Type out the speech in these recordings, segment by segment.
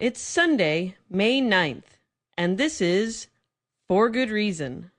It's Sunday, May 9th, and this is For Good Reason.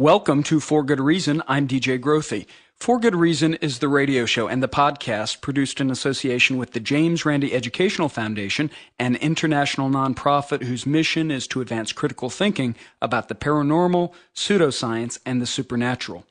Welcome to For Good Reason. I'm DJ Grothe. For Good Reason is the radio show and the podcast produced in association with the James Randi Educational Foundation, an international nonprofit whose mission is to advance critical thinking about the paranormal, pseudoscience, and the supernatural.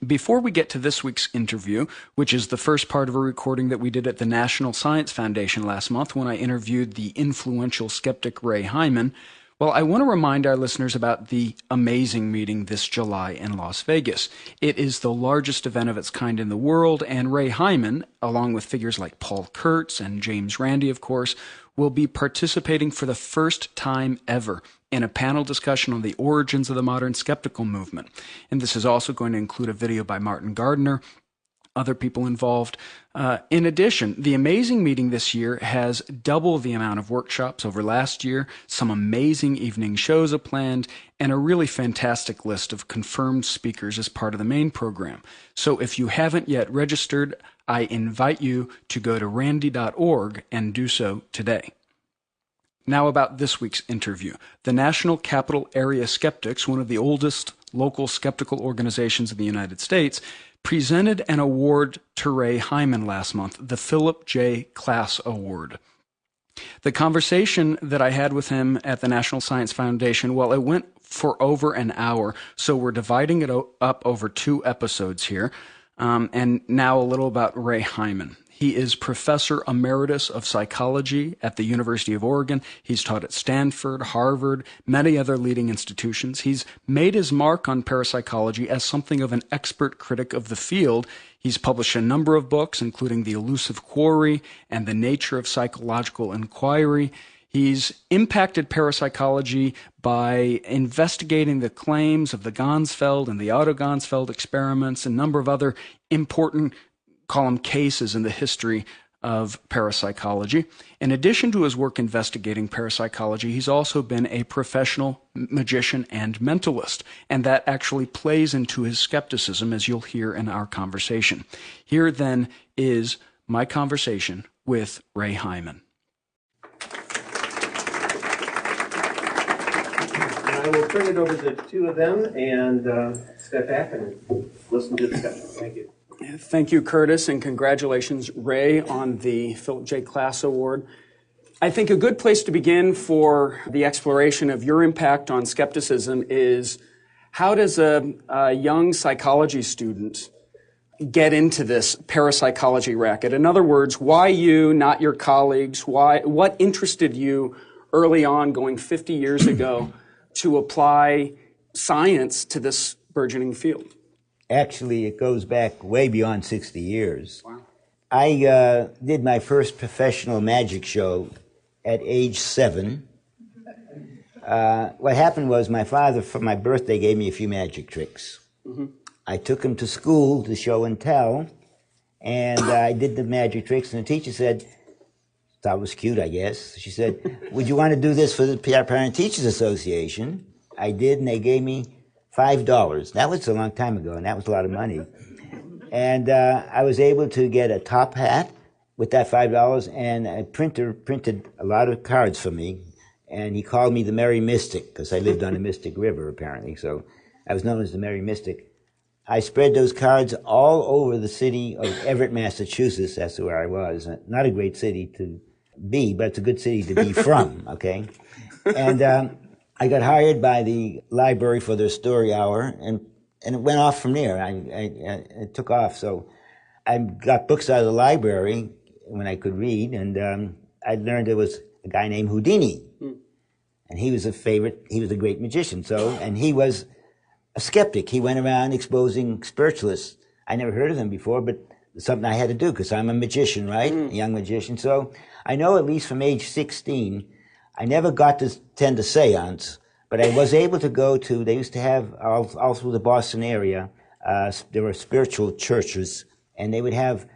Before we get to this week's interview, which is the first part of a recording that we did at the National Science Foundation last month when I interviewed the influential skeptic Ray Hyman, well, I want to remind our listeners about the amazing meeting this July in Las Vegas. It is the largest event of its kind in the world, and Ray Hyman, along with figures like Paul Kurtz and James Randi, of course, will be participating for the first time ever in a panel discussion on the origins of the modern skeptical movement. And this is also going to include a video by Martin Gardner, other people involved. In addition, the amazing meeting this year has double the amount of workshops over last year, some amazing evening shows are planned, and a really fantastic list of confirmed speakers as part of the main program. So if you haven't yet registered, I invite you to go to randi.org and do so today. Now about this week's interview. The National Capital Area Skeptics, one of the oldest local skeptical organizations in the United States, presented an award to Ray Hyman last month, the Phillip J. Klass Award. The conversation that I had with him at the National Science Foundation, well, it went for over an hour, so we're dividing it up over 2 episodes here. And now a little about Ray Hyman. He is Professor Emeritus of Psychology at the University of Oregon. He's taught at Stanford, Harvard, many other leading institutions. He's made his mark on parapsychology as something of an expert critic of the field. He's published a number of books, including The Elusive Quarry and The Nature of Psychological Inquiry. He's impacted parapsychology by investigating the claims of the Gansfeld and the Otto Gansfeld experiments, a number of other important cases in the history of parapsychology. In addition to his work investigating parapsychology, he's also been a professional magician and mentalist, and that actually plays into his skepticism, as you'll hear in our conversation. Here, then, is my conversation with Ray Hyman. I will turn it over to the 2 of them and step back and listen to the discussion. Thank you. Thank you, Curtis, and congratulations, Ray, on the Phillip J. Klass Award. I think a good place to begin for the exploration of your impact on skepticism is, how does a young psychology student get into this parapsychology racket? In other words, why you, not your colleagues? What interested you early on, going 50 years ago, to apply science to this burgeoning field? Actually, it goes back way beyond 60 years. Wow. I did my first professional magic show at age 7. What happened was my father, for my birthday, gave me a few magic tricks. Mm-hmm. I took him to school to show and tell, and I did the magic tricks, and the teacher said, thought it was cute, I guess. She said, would you want to do this for the Parent Teachers Association? I did, and they gave me $5. That was a long time ago, and that was a lot of money. And I was able to get a top hat with that $5, and a printer printed a lot of cards for me, and he called me the Merry Mystic, because I lived on the Mystic River, apparently, so I was known as the Merry Mystic. I spread those cards all over the city of Everett, Massachusetts. That's where I was. Not a great city to be, but it's a good city to be from, okay? And I got hired by the library for their story hour, and it went off from there. It took off. So I got books out of the library when I could read, and I learned there was a guy named Houdini, and he was a favorite. He was a great magician. And he was a skeptic. He went around exposing spiritualists. I never heard of them before, but it's something I had to do because I'm a magician, right? A young magician. So I know at least from age 16, I never got to attend a seance, But I was able to go to, they used to have, all through the Boston area, there were spiritual churches, and they would have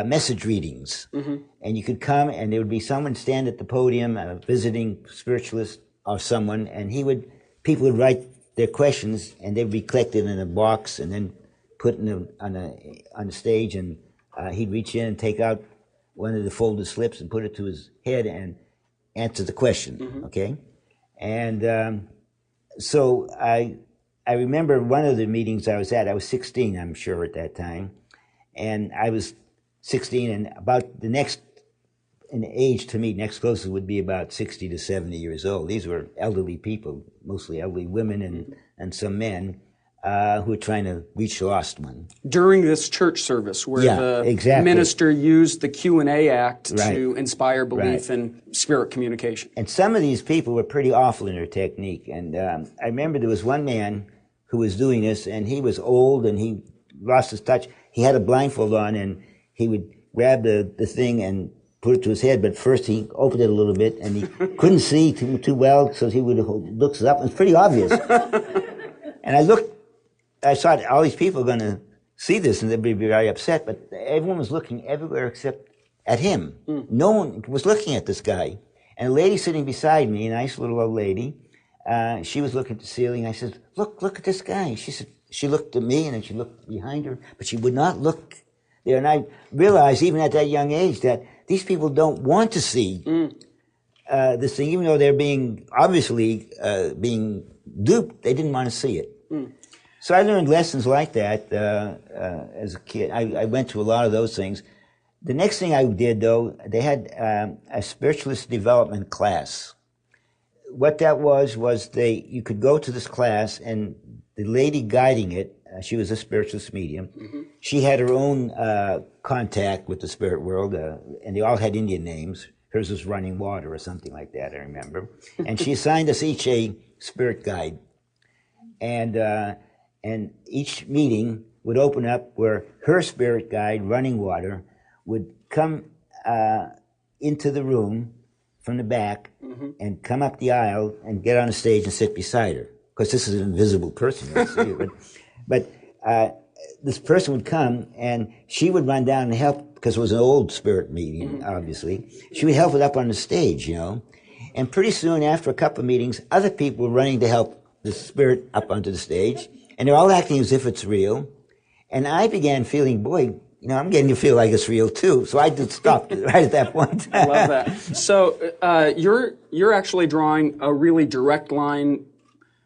message readings. And you could come, and there would be someone stand at the podium, a visiting spiritualist or someone, and people would write their questions, and they'd be collected in a box and then put on a stage, and he'd reach in and take out one of the folded slips and put it to his head and answer the question, okay? And so I remember one of the meetings I was at, I was 16, I'm sure, at that time, and I was 16, and about the next in age to me, next closest would be about 60 to 70 years old. These were elderly people, mostly elderly women and some men, who were trying to reach the lost one. During this church service where the minister used the Q&A Act to inspire belief in spirit communication. And some of these people were pretty awful in their technique. And I remember there was one man who was doing this, and he was old and he lost his touch. He had a blindfold on, and he would grab the thing and put it to his head, but first he opened it a little bit, and he couldn't see too well, so he would look up, and it's pretty obvious. And I thought all these people are going to see this, and they'd be very upset, but everyone was looking everywhere except at him. No one was looking at this guy. And a lady sitting beside me, a nice little old lady, she was looking at the ceiling. I said, look at this guy. She said, she looked at me, and then she looked behind her, but she would not look there. And I realized, even at that young age, that these people don't want to see this thing, even though they're obviously being duped. They didn't want to see it. So I learned lessons like that as a kid. I went to a lot of those things. The next thing I did, though, they had a spiritualist development class. What that was you could go to this class, and the lady guiding it, she was a spiritualist medium. She had her own contact with the spirit world, and they all had Indian names. Hers was Running Water or something like that, I remember. And she assigned us each a spirit guide. And each meeting would open up where her spirit guide, Running Water, would come into the room from the back and come up the aisle and get on the stage and sit beside her. Of course, this is an invisible person. But this person would come, and she would run down and help, because it was an old spirit meeting, obviously. She would help it up on the stage, And pretty soon, after a couple of meetings, other people were running to help the spirit up onto the stage, and they're all acting as if it's real. And I began feeling, boy, I'm getting to feel like it's real too. So I just stopped right at that point. I love that. So you're actually drawing a really direct line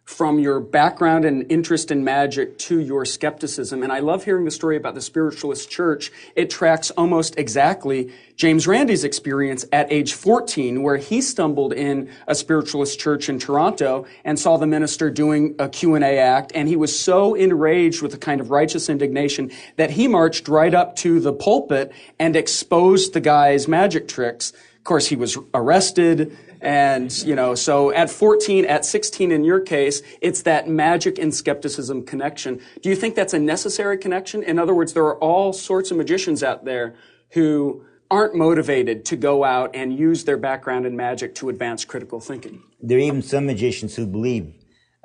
from your background and interest in magic to your skepticism. And I love hearing the story about the spiritualist church. It tracks almost exactly James Randi's experience at age 14, where he stumbled in a spiritualist church in Toronto and saw the minister doing a Q&A act. And he was so enraged with a kind of righteous indignation that he marched right up to the pulpit and exposed the guy's magic tricks. Of course, he was arrested. And, so at 14, at 16 in your case, it's that magic and skepticism connection. Do you think that's a necessary connection? In other words, there are all sorts of magicians out there who aren't motivated to go out and use their background in magic to advance critical thinking. There are even some magicians who believe.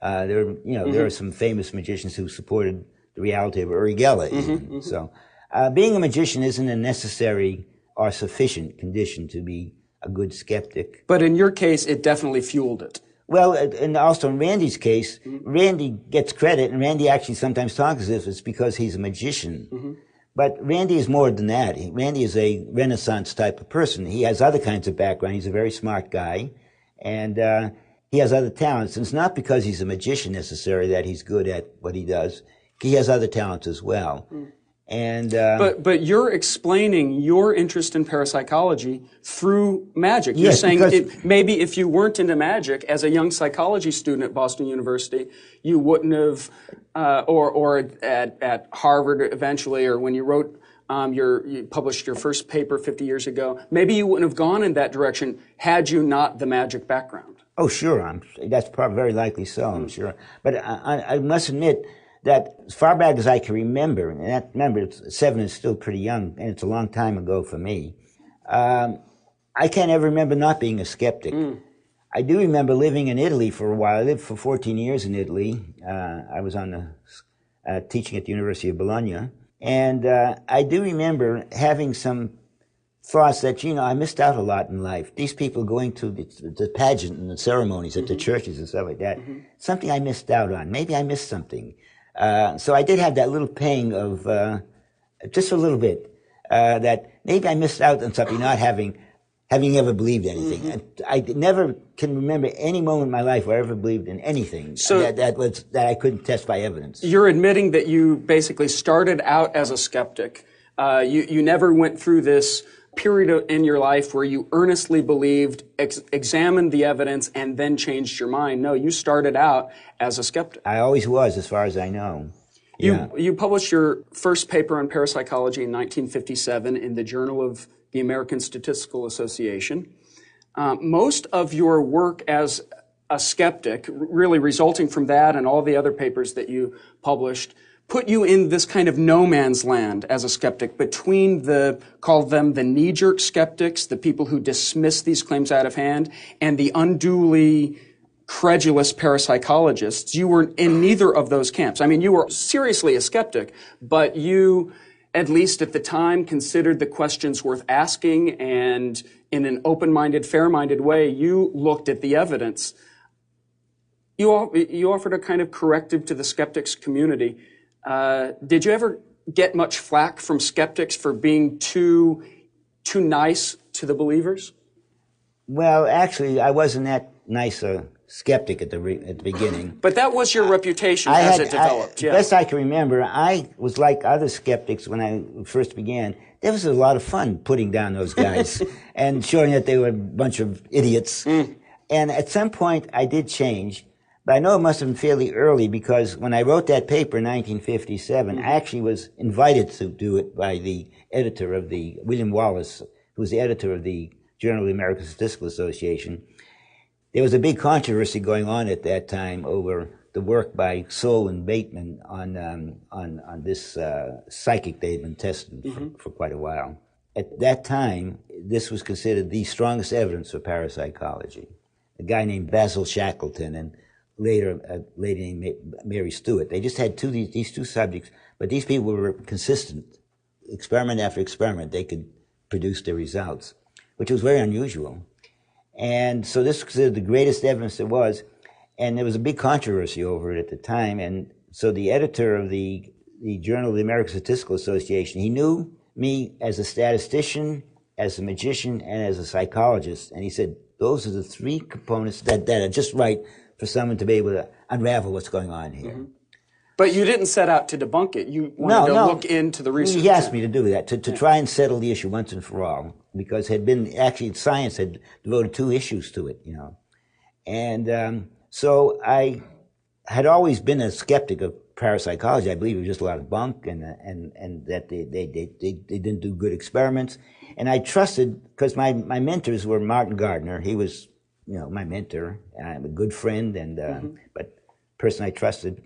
There are some famous magicians who supported the reality of Uri Geller. So being a magician isn't a necessary or sufficient condition to be a good skeptic. But in your case, it definitely fueled it. Well, and also in Randy's case, Randy gets credit, and Randy actually sometimes talks as if it's because he's a magician. But Randy is more than that. Randy is a Renaissance type of person. He has other kinds of background. He's a very smart guy, and he has other talents. And it's not because he's a magician necessarily that he's good at what he does. He has other talents as well. And but you're explaining your interest in parapsychology through magic. You're yes, saying maybe if you weren't into magic as a young psychology student at Boston University, you wouldn't have, or at Harvard eventually, or when you wrote you published your first paper 50 years ago, maybe you wouldn't have gone in that direction had you not the magic background. Oh, sure, that's probably very likely so. I'm sure, but I must admit that as far back as I can remember, and remember, 7 is still pretty young, and it's a long time ago for me, I can't ever remember not being a skeptic. I do remember living in Italy for a while. I lived for 14 years in Italy. I was on the teaching at the University of Bologna. And I do remember having some thoughts that, I missed out a lot in life. These people going to the pageant and the ceremonies at the churches and stuff like that, something I missed out on. Maybe I missed something. So I did have that little pang of, just a little bit, that maybe I missed out on something, not having ever believed anything. And I never can remember any moment in my life where I ever believed in anything that I couldn't test by evidence. You're admitting that you basically started out as a skeptic. You never went through this period in your life where you earnestly believed, examined the evidence, and then changed your mind. No, you started out as a skeptic. I always was, as far as I know. You published your first paper on parapsychology in 1957 in the Journal of the American Statistical Association. Most of your work as a skeptic, really resulting from that and all the other papers that you published, put you in this kind of no man's land as a skeptic between call them the knee-jerk skeptics, the people who dismiss these claims out of hand, and the unduly credulous parapsychologists. You were in neither of those camps. I mean, you were seriously a skeptic, but you, at least at the time, considered the questions worth asking, and in an open-minded, fair-minded way, you looked at the evidence. You offered a kind of corrective to the skeptics community. Did you ever get much flack from skeptics for being too nice to the believers? Well, actually, I wasn't that nice a skeptic at the beginning. But that was your reputation as it developed. Best I can remember, I was like other skeptics when I first began. There was a lot of fun putting down those guys and showing that they were a bunch of idiots. And at some point, I did change. But I know it must have been fairly early, because when I wrote that paper in 1957, I actually was invited to do it by the editor of William Wallace, who was the editor of the Journal of the American Statistical Association. There was a big controversy going on at that time over the work by Soule and Bateman on this psychic they had been testing for quite a while. At that time, this was considered the strongest evidence for parapsychology. A guy named Basil Shackleton and later a lady named Mary Stewart. They just had these two subjects, but these people were consistent. Experiment after experiment, they could produce the results, which was very unusual. And so this was considered the greatest evidence there was, and there was a big controversy over it at the time. And so the editor of the Journal of the American Statistical Association, he knew me as a statistician, as a magician, and as a psychologist. And he said, those are the three components that are just right for someone to be able to unravel what's going on here. But you didn't set out to debunk it. You wanted to look into the research. He asked me to do that, to try and settle the issue once and for all, because science had devoted 2 issues to it, And so I had always been a skeptic of parapsychology. I believe it was just a lot of bunk, and that they didn't do good experiments. And I trusted, because my mentors were Martin Gardner. He was, my mentor. I'm a good friend, and but person I trusted.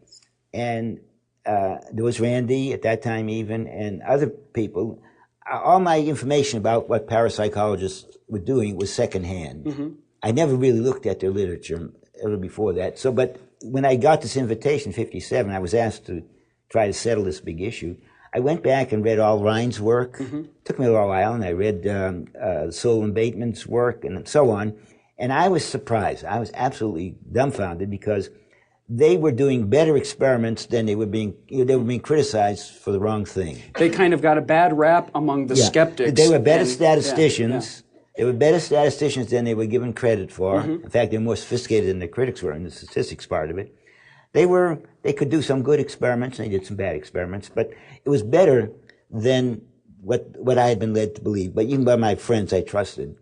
And there was Randy at that time even, and other people. All my information about what parapsychologists were doing was secondhand. I never really looked at their literature ever before that. So, but when I got this invitation in 57, I was asked to try to settle this big issue. I went back and read all Rhine's work. Took me a little while, and I read Soule and Bateman's work and so on. And I was surprised. I was absolutely dumbfounded, because they were doing better experiments than they were being criticized for the wrong thing. They kind of got a bad rap among the skeptics. They were better statisticians. They were better statisticians than they were given credit for. In fact, they were more sophisticated than the critics were in the statistics part of it. They could do some good experiments, and they did some bad experiments, but it was better than what I had been led to believe, but even by my friends I trusted.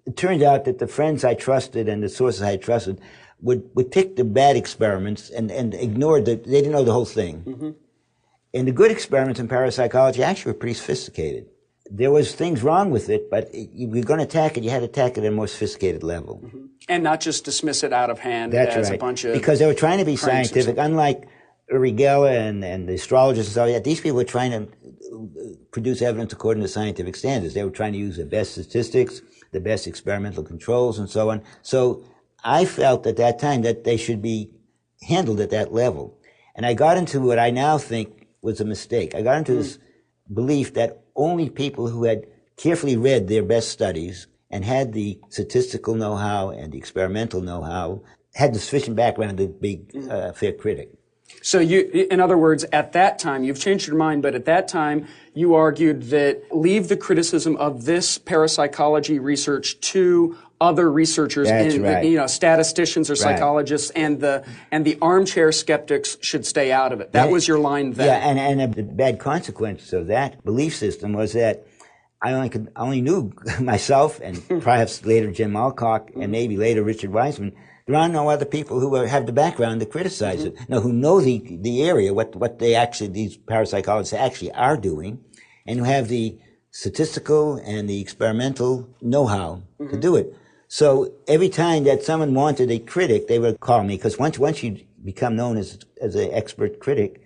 It turned out that the friends I trusted and the sources I trusted would pick the bad experiments and ignore they didn't know the whole thing. And the good experiments in parapsychology actually were pretty sophisticated. There was things wrong with it, but if you were going to attack it, you had to attack it at a more sophisticated level. And not just dismiss it out of hand as a bunch of... Because they were trying to be scientific, unlike Uri Geller and the astrologers and stuff like that. These people were trying to produce evidence according to scientific standards. They were trying to use the best statistics, the best experimental controls, and so on. So I felt at that time that they should be handled at that level. And I got into what I now think was a mistake. I got into this belief that only people who had carefully read their best studies and had the statistical know-how and the experimental know-how had the sufficient background to be a fair critic. So you, in other words, at that time, you've changed your mind, but at that time, you argued that leave the criticism of this parapsychology research to other researchers, statisticians or psychologists, and the armchair skeptics should stay out of it. That was your line then. Yeah, and the bad consequence of that belief system was that I only knew myself and perhaps later Jim Alcock and maybe later Richard Wiseman. There are no other people who have the background to criticize it. No, who know the area, what they actually, these parapsychologists actually are doing, and who have the statistical and the experimental know-how to do it. So every time that someone wanted a critic, they would call me, because once you become known as an expert critic,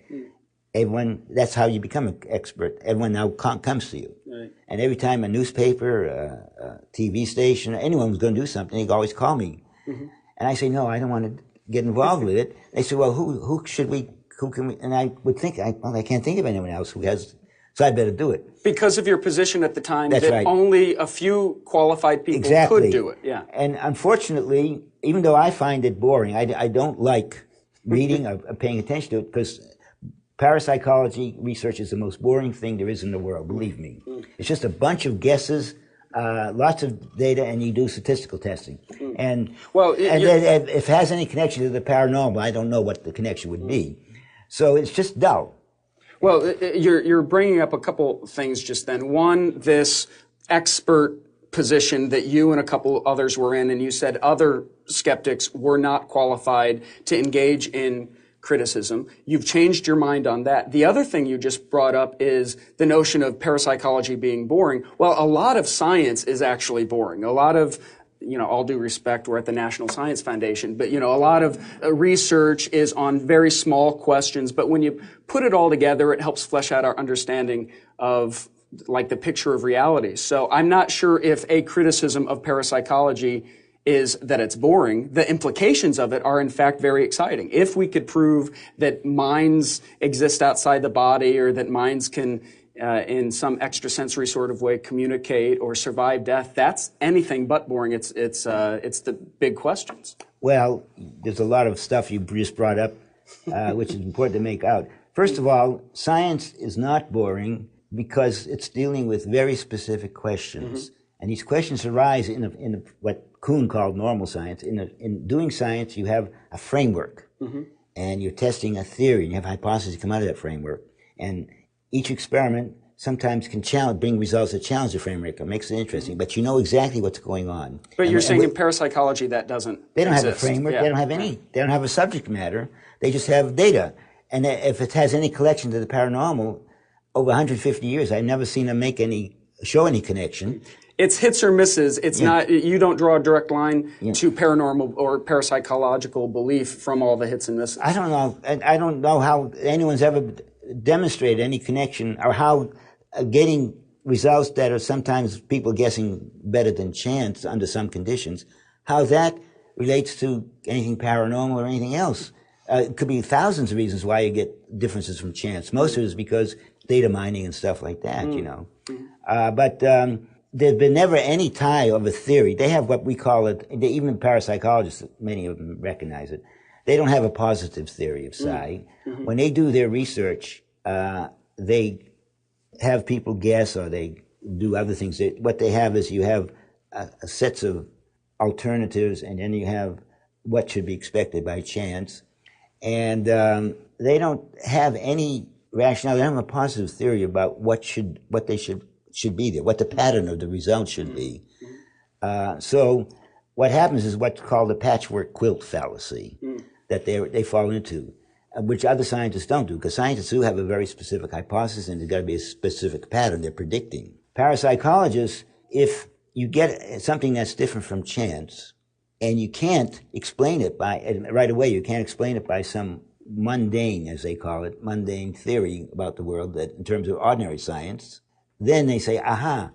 everyone, that's how you become an expert. Everyone now comes to you. Right. And every time a newspaper, a TV station, anyone was going to do something, they'd always call me. And I say, no, I don't want to get involved with it. They say, well, who can we, and I would think, I can't think of anyone else who has, so I better do it. Because of your position at the time, That's that right. Only a few qualified people could do it. Yeah. And unfortunately, even though I find it boring, I don't like reading or paying attention to it, because parapsychology research is the most boring thing there is in the world, believe me. It's just a bunch of guesses, lots of data, and you do statistical testing. And if it has any connection to the paranormal, I don't know what the connection would be. So it's just dull. Well, you're bringing up a couple things just then. One, this expert position that you and a couple others were in, and you said other skeptics were not qualified to engage in criticism. You've changed your mind on that. The other thing you just brought up is the notion of parapsychology being boring. Well, a lot of science is actually boring. A lot of, all due respect, we're at the National Science Foundation, but, a lot of research is on very small questions. But when you put it all together, it helps flesh out our understanding of, like, the picture of reality. So I'm not sure if a criticism of parapsychology is that it's boring. The implications of it are, in fact, very exciting. If we could prove that minds exist outside the body, or that minds can, in some extrasensory sort of way, communicate or survive death, that's anything but boring. It's the big questions. Well, there's a lot of stuff you just brought up, which is important to make out. First of all, science is not boring because it's dealing with very specific questions. And these questions arise in what Kuhn called normal science. In doing science, you have a framework, and you're testing a theory, and you have hypotheses that come out of that framework. And each experiment sometimes can bring results that challenge the framework. It makes it interesting, but you know exactly what's going on. But you're saying in parapsychology that doesn't They don't exist. have a framework. Yeah. They don't have they don't have a subject matter. They just have data. And if it has any collection to the paranormal, over 150 years, I've never seen them show any connection. It's hits or misses. It's not, you don't draw a direct line to paranormal or parapsychological belief from all the hits and misses. I don't know. I don't know how anyone's ever demonstrated any connection, or how getting results that are sometimes people guessing better than chance under some conditions, how that relates to anything paranormal or anything else. It could be thousands of reasons why you get differences from chance. Most of it is because data mining and stuff like that, But there's been never any tie of a theory. They have what we call it, even parapsychologists, many of them recognize it. They don't have a positive theory of psi. When they do their research, they have people guess, or they do other things. What they have is you have sets of alternatives, and then you have what should be expected by chance. And they don't have any rationale. They don't have a positive theory about what they should be there, what the pattern of the result should be. So what happens is what's called the patchwork quilt fallacy that they fall into, which other scientists don't do, because scientists do have a very specific hypothesis, and there's got to be a specific pattern they're predicting. Parapsychologists, if you get something that's different from chance, and you can't explain it right away, you can't explain it by some mundane, as they call it, mundane theory about the world, that in terms of ordinary science, then they say, aha,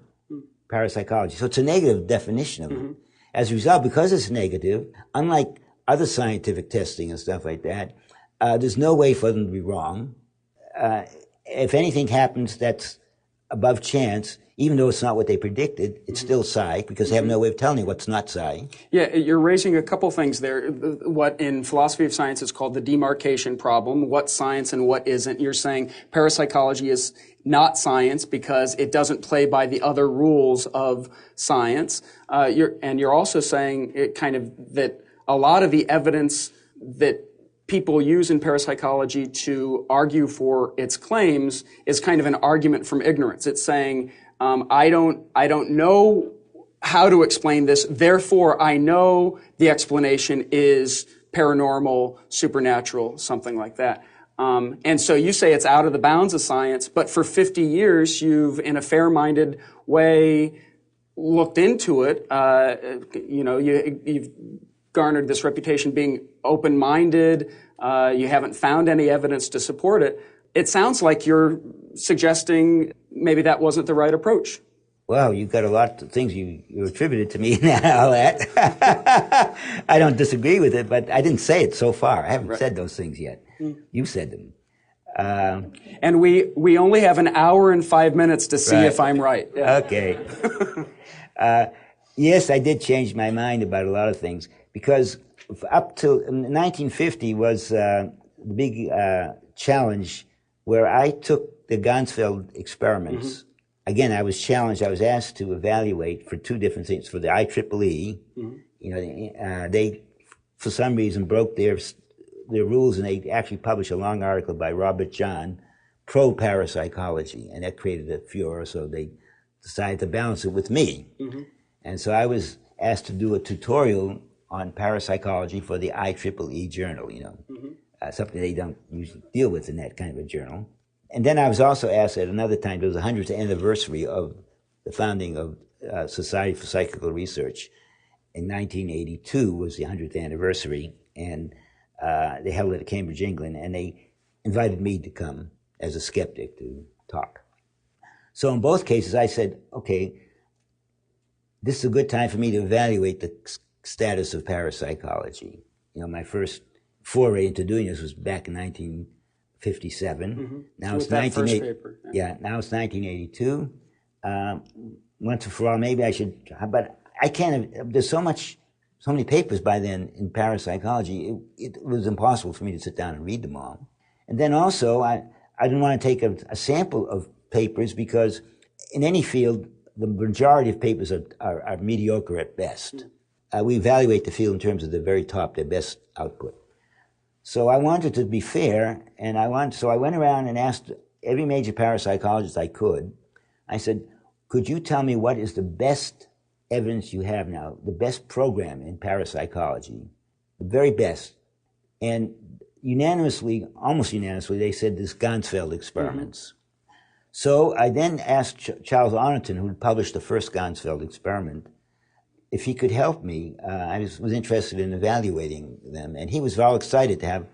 parapsychology. So it's a negative definition of it. As a result, because it's negative, unlike other scientific testing and stuff like that, there's no way for them to be wrong. If anything happens that's above chance, even though it's not what they predicted, it's still psi, because they have no way of telling you what's not psi. Yeah, you're raising a couple things there. What in philosophy of science is called the demarcation problem, what's science and what isn't. You're saying parapsychology is not science because it doesn't play by the other rules of science. You're also saying that a lot of the evidence that people use in parapsychology to argue for its claims is kind of an argument from ignorance. It's saying, I don't know how to explain this, therefore I know the explanation is paranormal, supernatural, something like that. And so you say it's out of the bounds of science, but for 50 years you've, in a fair-minded way, looked into it. You've garnered this reputation being open-minded. You haven't found any evidence to support it. It sounds like you're suggesting maybe that wasn't the right approach. Well, you've got a lot of things you attributed to me now, all that. I don't disagree with it, but I didn't say it so far. I haven't said those things yet. You said them. And we only have an hour and 5 minutes to see if I'm right. Yeah. Okay. Yes, I did change my mind about a lot of things, because up till 1950 was the big challenge where I took the Ganzfeld experiments. Mm-hmm. Again, I was challenged. I was asked to evaluate for two different things. For the IEEE, they, for some reason, broke their rules, and they actually published a long article by Robert John, pro-parapsychology, and that created a furor, so they decided to balance it with me. Mm-hmm. And so I was asked to do a tutorial on parapsychology for the IEEE journal, something they don't usually deal with in that kind of a journal. And then I was also asked at another time, there was the 100th anniversary of the founding of Society for Psychical Research. In 1982 was the 100th anniversary, and they held it at Cambridge, England, and they invited me to come as a skeptic to talk. So in both cases, I said, okay, this is a good time for me to evaluate the status of parapsychology. My first foray into doing this was back in 1957. Mm-hmm. Now it's 1980. Now it's 1982. Once and for all, maybe I should, but I can't. There's so many papers by then in parapsychology. It was impossible for me to sit down and read them all. And then also, I didn't want to take a sample of papers, because in any field, the majority of papers are mediocre at best. We evaluate the field in terms of the very top, their best output. So I wanted to be fair, so I went around and asked every major parapsychologist I could. I said, could you tell me what is the best evidence you have now, the best program in parapsychology, the very best? And almost unanimously, they said this Ganzfeld experiments. Mm-hmm. So I then asked Charles Arnotton, who had published the first Ganzfeld experiment, if he could help me. I was interested in evaluating them, and he was all excited to have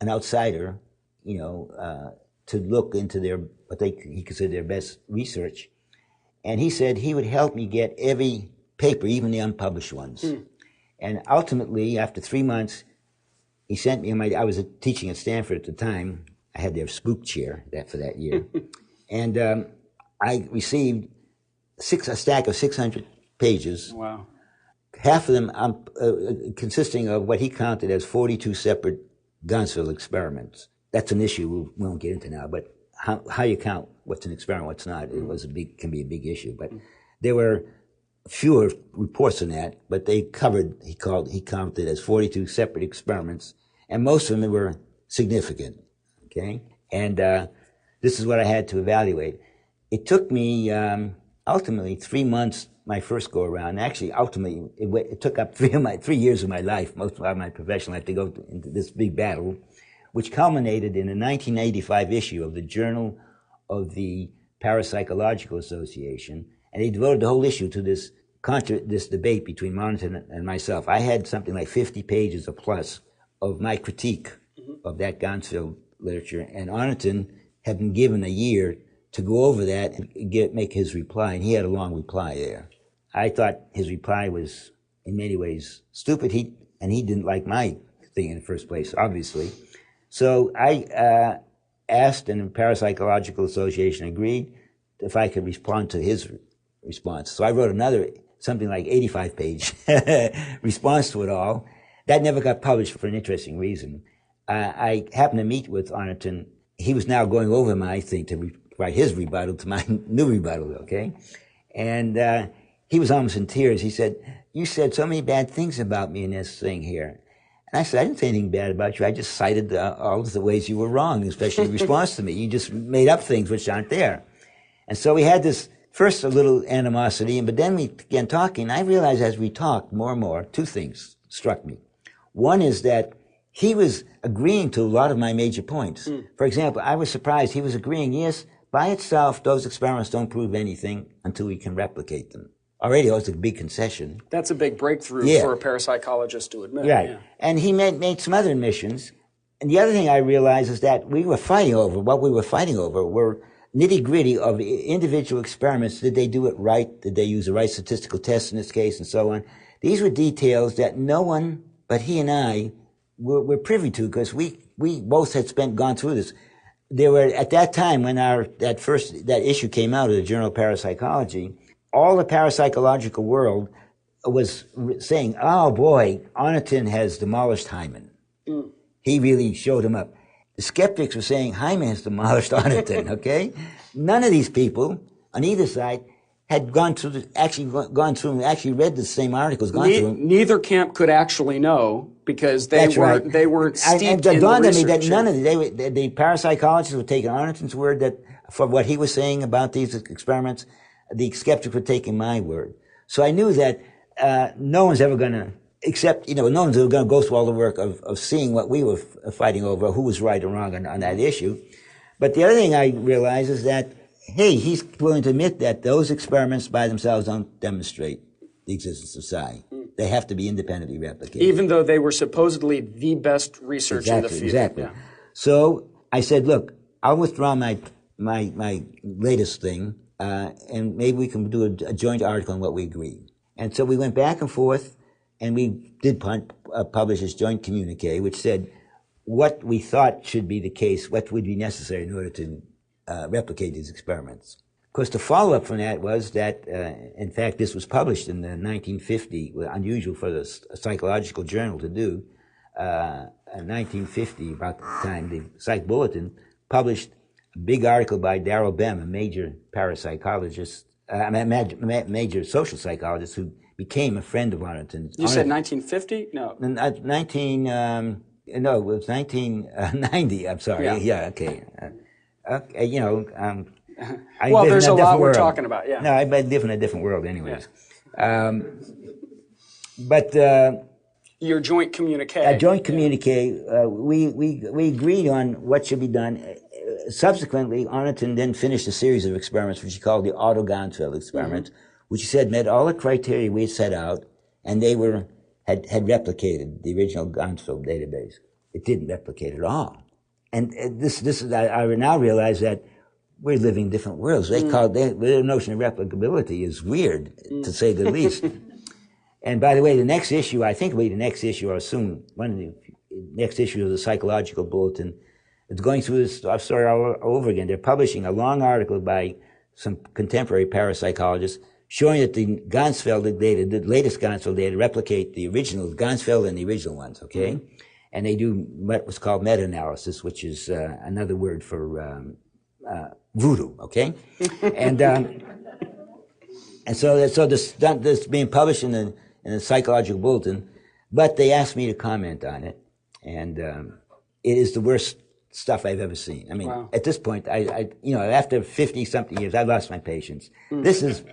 an outsider, to look into what he considered their best research. And he said he would help me get every paper, even the unpublished ones. Hmm. And ultimately, after 3 months, he sent me, I was teaching at Stanford at the time. I had their spook chair for that year. And I received a stack of 600 pages. Wow. Half of them consisting of what he counted as 42 separate Ganzfeld experiments. That's an issue we won't get into now, but how you count what's an experiment, what's not, can be a big issue. But there were fewer reports than that, but they covered, he counted as 42 separate experiments, and most of them were significant, okay? And this is what I had to evaluate. It took me ultimately 3 months, my first go around. Actually, ultimately, it took up 3 years of my life, most of my professional life, to go into this big battle, which culminated in a 1985 issue of the Journal of the Parapsychological Association, and they devoted the whole issue to this debate between Arnotton and myself. I had something like 50 pages or plus of my critique of that Ganzfeld literature, and Arnotton had been given a year to go over that and make his reply, and he had a long reply there. I thought his reply was in many ways stupid. He didn't like my thing in the first place, obviously. So I asked, and the Parapsychological Association agreed if I could respond to his response. So I wrote another, something like 85-page response to it all. That never got published for an interesting reason. I happened to meet with Arnotton. He was now going over my thing to write his rebuttal to my new rebuttal, okay? And he was almost in tears. He said, "You said so many bad things about me in this thing here." And I said, "I didn't say anything bad about you. I just cited all of the ways you were wrong, especially in response to me. You just made up things which aren't there." And so we had this, first a little animosity, but then we began talking. I realized as we talked more and more, two things struck me. One is that he was agreeing to a lot of my major points. For example, I was surprised. He was agreeing, yes, by itself, those experiments don't prove anything until we can replicate them. Already, that was a big concession. That's a big breakthrough for a parapsychologist to admit. Right. Yeah. And he made some other admissions. And the other thing I realized is that what we were fighting over were nitty-gritty of individual experiments. Did they do it right? Did they use the right statistical tests in this case, and so on? These were details that no one but he and I were privy to, because we both had gone through this. There were, at that time, when that issue came out of the Journal of Parapsychology, all the parapsychological world was saying, "Oh boy, Arnotton has demolished Hyman. He really showed him up." The skeptics were saying Hyman has demolished Arnotton, okay? None of these people on either side had gone through and actually read the same articles, Neither camp could actually know, because they weren't steeped in the research. It dawned on me that none of the parapsychologists were taking Arnotton's word that for what he was saying about these experiments. The skeptics were taking my word. So I knew that no one's ever going to accept, no one's ever going to go through all the work of seeing what we were fighting over, who was right or wrong on that issue. But the other thing I realized is that, hey, he's willing to admit that those experiments by themselves don't demonstrate the existence of psi. They have to be independently replicated. Even though they were supposedly the best research in the field. Exactly. Yeah. So I said, look, I'll withdraw my latest thing, and maybe we can do a joint article on what we agree. And so we went back and forth, and we did publish this joint communique, which said what we thought should be the case, what would be necessary in order to replicate these experiments. Of course, the follow-up from that was that, in fact, this was published in the 1950, unusual for the psychological journal to do. In 1950, about the time, the Psych Bulletin published a big article by Darrell Bem, a major parapsychologist, major social psychologist who became a friend of Arnotton's. You said 1950? No. No, it was 1990. I'm sorry. Yeah, okay. Well, there's a lot we're talking about, yeah. No, I live in a different world anyways. Yeah. Your joint communique. A joint communique, we agreed on what should be done. Subsequently, Arnotton then finished a series of experiments, which he called the Otto Gansfeld experiment, which he said met all the criteria we had set out, and they had replicated the original Gansfeld database. It didn't replicate at all. And this is, I now realize that we're living in different worlds. They call their notion of replicability is weird, to say the least. And by the way, the next issue, I think it'll be the next issue, or soon, one of the next issue of the Psychological Bulletin, it's going through this story all over again. They're publishing a long article by some contemporary parapsychologists showing that the Gansfeld data, the latest Gansfeld data, replicate the original Gansfeld and the original ones, okay? And they do what was called meta-analysis, which is another word for voodoo, okay? And so this being published in the Psychological Bulletin, but they asked me to comment on it, and it is the worst stuff I've ever seen. I mean, At this point, I after 50-something years, I lost my patience. This is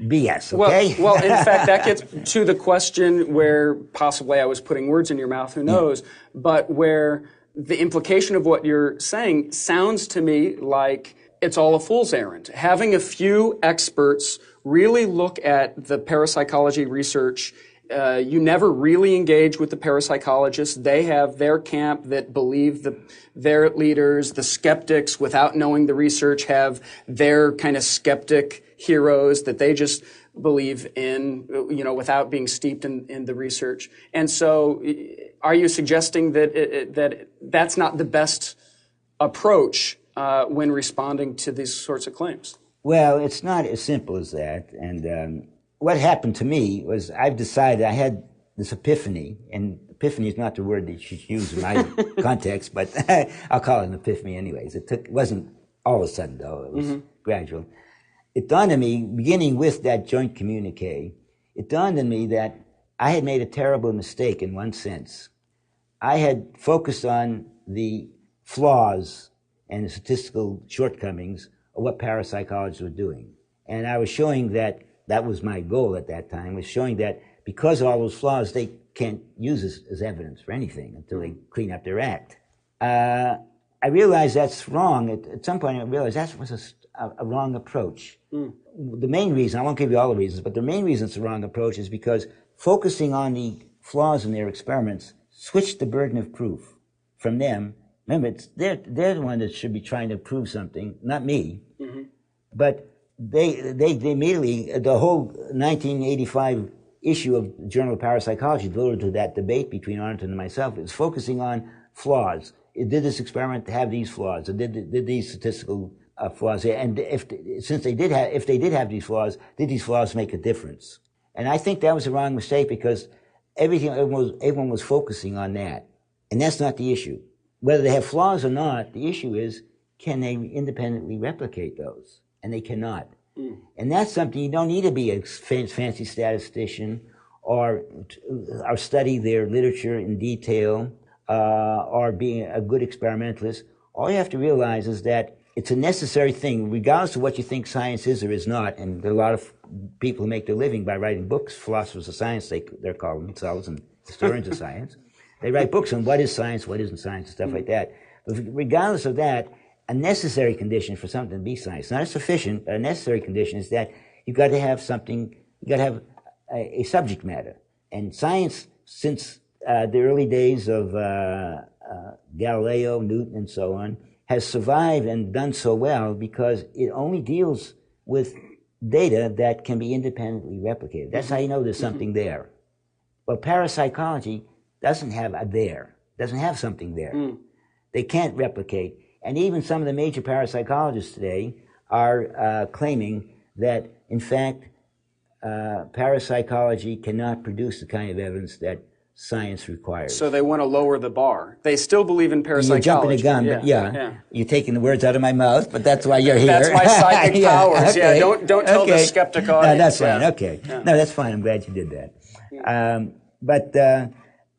BS, okay? Well, in fact, that gets to the question where possibly I was putting words in your mouth, who knows, but where the implication of what you're saying sounds to me like it's all a fool's errand. Having a few experts really look at the parapsychology research. You never really engage with the parapsychologists. They have their camp that believe their leaders. The skeptics, without knowing the research, have their kind of skeptic heroes that they just believe in, without being steeped in the research. And so are you suggesting that that's not the best approach when responding to these sorts of claims? Well, it's not as simple as that. And what happened to me was I've decided I had this epiphany, and epiphany is not the word that you should use in my context, but I'll call it an epiphany anyways. It wasn't all of a sudden, though. It was gradual. It dawned on me, beginning with that joint communique, it dawned on me that I had made a terrible mistake in one sense. I had focused on the flaws and the statistical shortcomings of what parapsychologists were doing. And I was showing that was my goal at that time, was showing that because of all those flaws, they can't use this as evidence for anything until they clean up their act. I realized that's wrong. At some point, I realized that was a wrong approach. The main reason, I won't give you all the reasons, but the main reason it's a wrong approach is because focusing on the flaws in their experiments switched the burden of proof from them. Remember, they're the one that should be trying to prove something, not me. But they immediately, the whole 1985 issue of Journal of Parapsychology devoted to that debate between Arnton and myself is focusing on flaws. Did this experiment have these flaws? Or did these statistical flaws? And if they did have these flaws, did these flaws make a difference? And I think that was a wrong mistake because everyone was focusing on that. And that's not the issue. Whether they have flaws or not, the issue is, can they independently replicate those? And they cannot. And that's something you don't need to be a fancy statistician or study their literature in detail or being a good experimentalist. All you have to realize is that it's a necessary thing, regardless of what you think science is or is not. And there are a lot of people who make their living by writing books, philosophers of science, they're called themselves, and historians of science. They write books on what is science, what isn't science, and stuff like that. But regardless of that, a necessary condition for something to be science, not a sufficient, but a necessary condition is that you've got to have something, you've got to have a subject matter. And science, since the early days of Galileo, Newton, and so on, has survived and done so well because it only deals with data that can be independently replicated. That's how you know there's something there. Well, parapsychology doesn't have doesn't have something there. They can't replicate. And even some of the major parapsychologists today are claiming that, in fact, parapsychology cannot produce the kind of evidence that science requires. So they want to lower the bar. They still believe in parapsychology. You're jumping the gun, but yeah. You're taking the words out of my mouth, but that's why you're here. That's my psychic powers. Okay. Yeah, don't tell the skeptic audience. No, that's fine. Okay. Yeah. No, that's fine. I'm glad you did that. But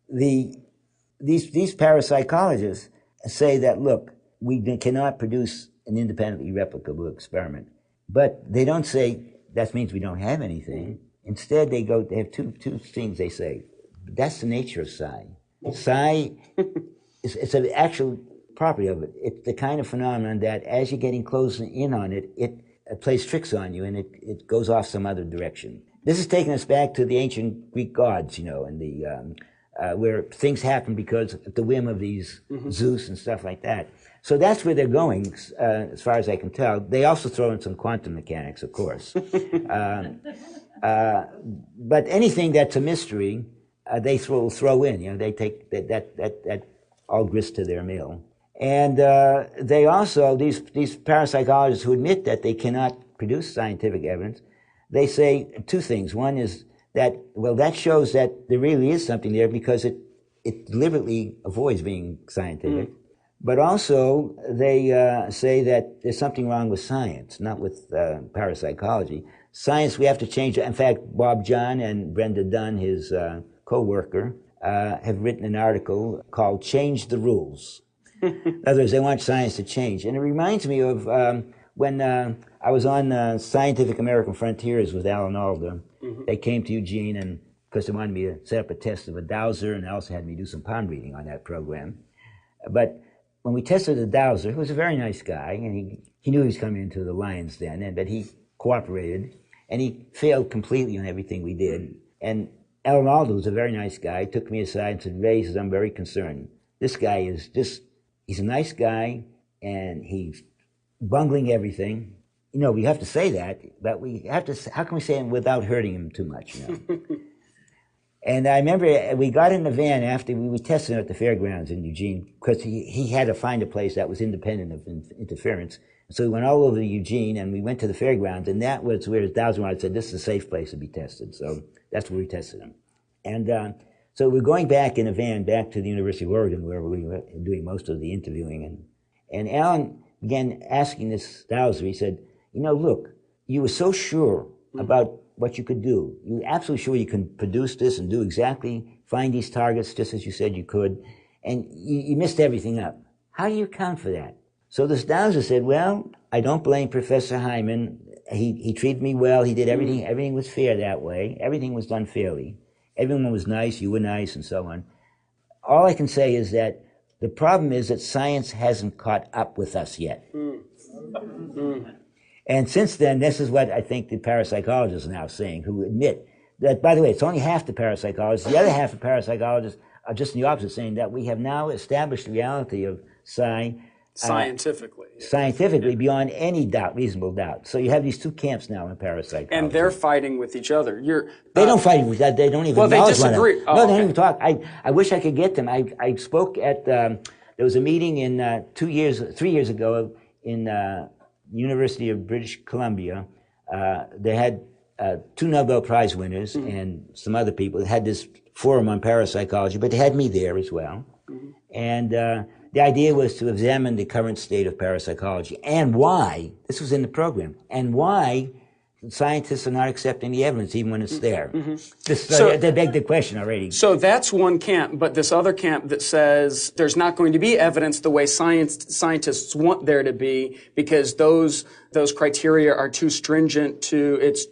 these parapsychologists say that, look, we cannot produce an independently replicable experiment. But they don't say that means we don't have anything. Instead, they have two things they say. That's the nature of psi. Psi, it's an actual property of it. It's the kind of phenomenon that as you're getting closer in on it, it plays tricks on you and it goes off some other direction. This is taking us back to the ancient Greek gods, and the where things happen because at the whim of these Zeus and stuff like that. So that's where they're going, as far as I can tell. They also throw in some quantum mechanics, of course. But anything that's a mystery, they throw in. They take that all grist to their mill. And they also, these parapsychologists who admit that they cannot produce scientific evidence, they say two things. One is that, well, that shows that there really is something there because it deliberately avoids being scientific. But also, they say that there's something wrong with science, not with parapsychology. Science, we have to change. In fact, Bob John and Brenda Dunn, his co-worker, have written an article called Change the Rules. In other words, they want science to change. And it reminds me of when I was on Scientific American Frontiers with Alan Alda. They came to Eugene, and because they wanted me to set up a test of a dowser, and they also had me do some palm reading on that program. But when we tested the dowser, he was a very nice guy, and he knew he was coming into the lion's den, but he cooperated, and he failed completely on everything we did. And Alan Alda was a very nice guy, took me aside and said, Ray, says, I'm very concerned. This guy is he's a nice guy, and he's bungling everything. we have to say that, but we have to, how can we say it without hurting him too much, And I remember we got in the van after we tested it at the fairgrounds in Eugene, because he had to find a place that was independent of interference. So we went all over Eugene, and we went to the fairgrounds, and that was where 1,000 Rod said, this is a safe place to be tested. So that's where we tested him. And so we're going back in a van back to the University of Oregon, where we were doing most of the interviewing. And Alan began asking this Dowser, he said, look, you were so sure about what you could do. You were absolutely sure you can produce this and do exactly, find these targets just as you said you could, and you messed everything up. How do you account for that? So this Dowser said, well, I don't blame Professor Hyman. He treated me well. He did everything. Everything was fair that way. Everything was done fairly. Everyone was nice. You were nice, and so on. All I can say is that the problem is that science hasn't caught up with us yet. And since then, this is what I think the parapsychologists are now saying, who admit that, by the way, it's only half the parapsychologists. The other half of parapsychologists are just in the opposite, saying that we have now established the reality of psi scientifically beyond any doubt, reasonable doubt. So you have these two camps now in parapsychology. And they're fighting with each other. They don't fight with that. They don't even they acknowledge disagree. One another. No, they don't even talk. I wish I could get them. I spoke at, there was a meeting in 3 years ago in University of British Columbia. They had 2 Nobel Prize winners and some other people. They had this forum on parapsychology, but they had me there as well. And the idea was to examine the current state of parapsychology and why, this was in the program, and why scientists are not accepting the evidence even when it's there. They beg the question already. So that's one camp, but this other camp that says there's not going to be evidence the way scientists want there to be, because those criteria are too stringent,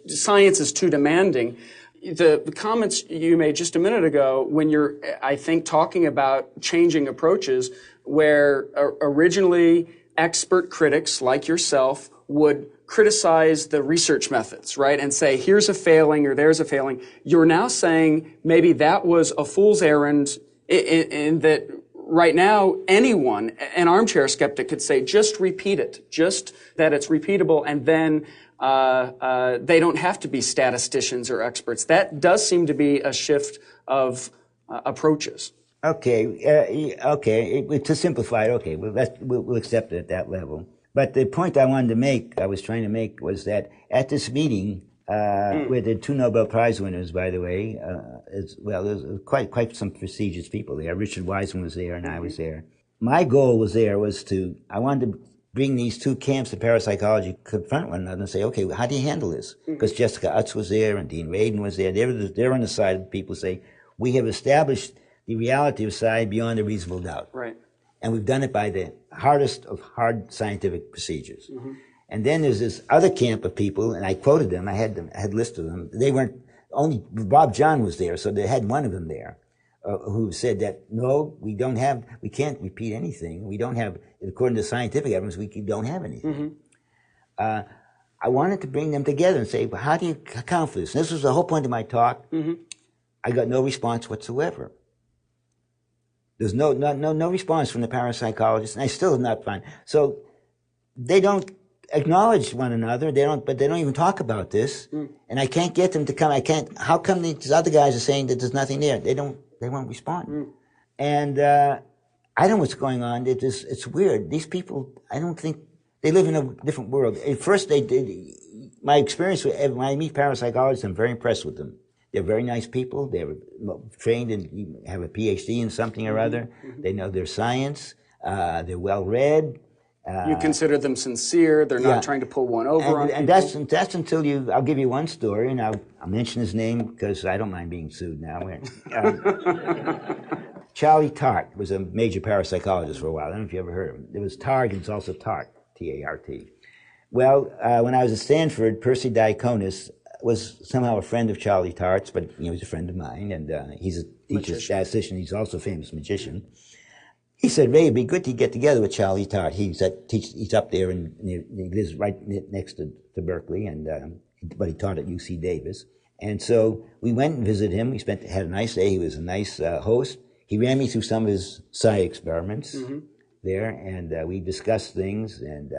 science is too demanding. The comments you made just a minute ago, when you're, I think, talking about changing approaches, where originally expert critics like yourself would criticize the research methods, right, and say, here's a failing or there's a failing. You're now saying maybe that was a fool's errand, in that right now anyone, an armchair skeptic, could say, just repeat it, just that it's repeatable, and then they don't have to be statisticians or experts. That does seem to be a shift of approaches. Okay, to simplify it, okay, we'll accept it at that level. But the point I was trying to make, was that at this meeting, with the 2 Nobel Prize winners, by the way, there's quite some prestigious people there. Richard Wiseman was there, and I was there. My goal I wanted to bring these two camps of parapsychology, confront one another and say, okay, how do you handle this? Because Jessica Utz was there and Dean Radin was there. They're on the side of people say, we have established the reality of science beyond a reasonable doubt. Right. And we've done it by the hardest of hard scientific procedures. And then there's this other camp of people, and I quoted them, I had a list of them. They weren't, only Bob John was there, so they had one of them there, who said that, no, we can't repeat anything. We don't have, according to scientific evidence, we don't have anything. I wanted to bring them together and say, well, how do you account for this? And this was the whole point of my talk. I got no response whatsoever. There's no response from the parapsychologists, and I still have not found. So they don't acknowledge one another. But they don't even talk about this. And I can't get them to come. How come these other guys are saying that there's nothing there? They won't respond. And I don't know what's going on. It's weird. These people, I don't think, they live in a different world. At first, my experience when I meet parapsychologists, I'm very impressed with them. They're very nice people. They're trained and have a PhD in something or other. They know their science. They're well read. You consider them sincere. They're not trying to pull one over on people. And that's until I'll give you one story, and I'll mention his name because I don't mind being sued now. Charlie Tart was a major parapsychologist for a while. I don't know if you ever heard of him. There was Targ, and it's also Tart, T-A-R-T. Well, when I was at Stanford, Percy Diaconis was somehow a friend of Charlie Tart's, but he was a friend of mine, and he's a teacher, statistician. He's also a famous magician. He said, Ray, it'd be good to get together with Charlie Tart. He's up there, and he lives right next to Berkeley, but he taught at UC Davis. And so we went and visited him. We had a nice day. He was a nice host. He ran me through some of his psi experiments there, and we discussed things, and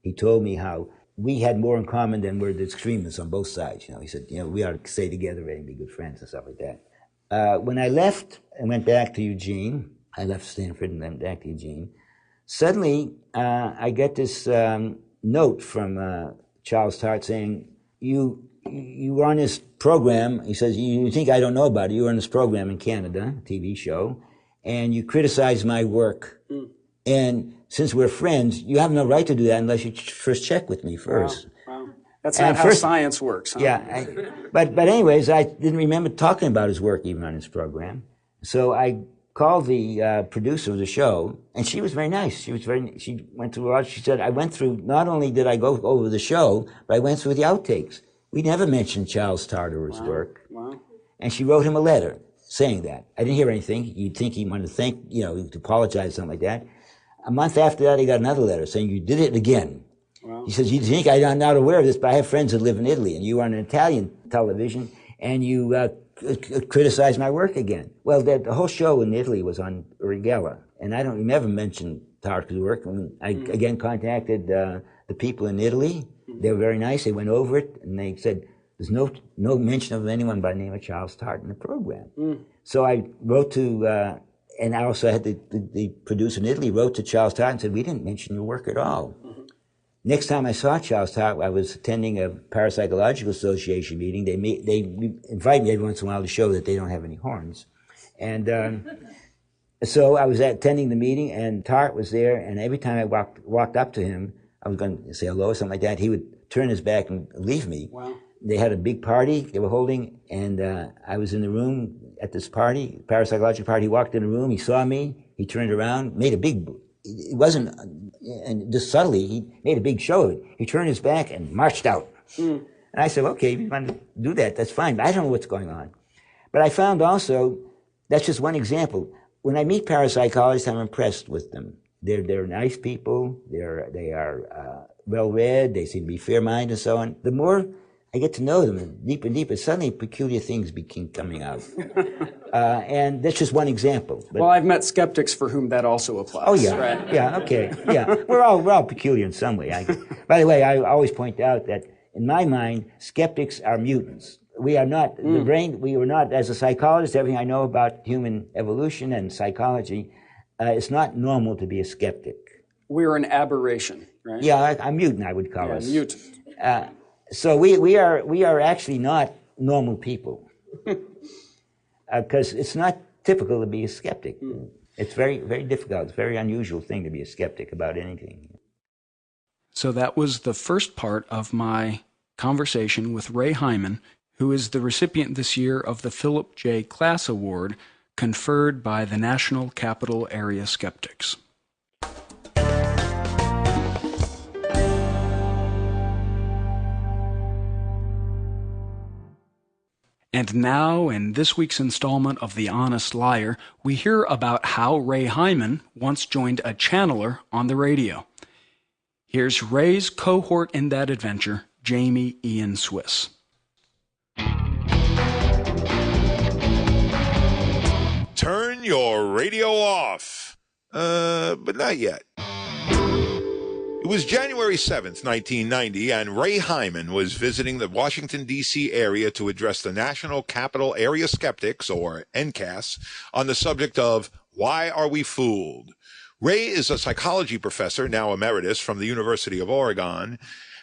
he told me how we had more in common than we're the extremists on both sides. He said, we ought to stay together and be good friends and stuff like that. When I left and went back to Eugene, I left Stanford and went back to Eugene. Suddenly, I get this note from Charles Tart saying, you were on this program. He says, you think I don't know about it. You were on this program in Canada, a TV show, and you criticized my work. And since we're friends, you have no right to do that unless you first check with me first. Wow. That's not how science works, huh? Yeah. But anyways, I didn't remember talking about his work even on his program. So I called the producer of the show, and she was very nice. She went through a lot. She said, I went through, not only did I go over the show, but I went through the outtakes. We never mentioned Charles Tart or his work. Wow. And she wrote him a letter saying that. I didn't hear anything. You'd think he wanted to to apologize, something like that. A month after that, he got another letter saying, you did it again. Wow. He says, you think I'm not aware of this, but I have friends that live in Italy, and you were on an Italian television, and you criticized my work again. Well, the whole show in Italy was on Rigella, and I don't remember mentioning Tart's work. And I again contacted the people in Italy. They were very nice. They went over it, and they said, there's no mention of anyone by the name of Charles Tart in the program. So I wrote to... and I also had the producer in Italy wrote to Charles Tart and said, we didn't mention your work at all. Next time I saw Charles Tart, I was attending a Parapsychological Association meeting. They invite me every once in a while to show that they don't have any horns. And so I was attending the meeting, and Tart was there, and every time I walked up to him, I was going to say hello or something like that, he would turn his back and leave me. Wow. They had a big party they were holding, and I was in the room at this party, parapsychological party. He walked in the room, he saw me, he turned around, made a big, it wasn't, and just subtly, he made a big show of it. He turned his back and marched out. And I said, okay, if you want to do that, that's fine, but I don't know what's going on. But I found also, that's just one example. When I meet parapsychologists, I'm impressed with them. They're nice people, they are well-read, they seem to be fair-minded and so on. The more I get to know them and deeper, suddenly peculiar things begin coming out. And that's just one example. But, well, I've met skeptics for whom that also applies. Oh, yeah. Right? Yeah, okay. Yeah. We're all peculiar in some way. By the way, I always point out that in my mind, skeptics are mutants. We are not, we were not, as a psychologist, everything I know about human evolution and psychology, it's not normal to be a skeptic. We're an aberration, right? Yeah, a mutant, I would call us. Mutant. So we are actually not normal people, because it's not typical to be a skeptic. It's very, very difficult. It's a very unusual thing to be a skeptic about anything. So that was the first part of my conversation with Ray Hyman, who is the recipient this year of the Phillip J. Klass Award conferred by the National Capital Area Skeptics. And now, in this week's installment of The Honest Liar, we hear about how Ray Hyman once joined a channeler on the radio. Here's Ray's cohort in that adventure, Jamie Ian Swiss. Turn your radio off. But not yet. It was January 7th, 1990, and Ray Hyman was visiting the Washington, D.C. area to address the National Capital Area Skeptics, or NCAS, on the subject of Why Are We Fooled? Ray is a psychology professor, now emeritus, from the University of Oregon,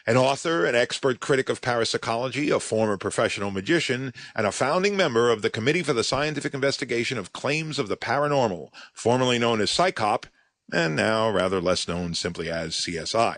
an author, an expert critic of parapsychology, a former professional magician, and a founding member of the Committee for the Scientific Investigation of Claims of the Paranormal, formerly known as PsyCop, and now rather less known simply as CSI.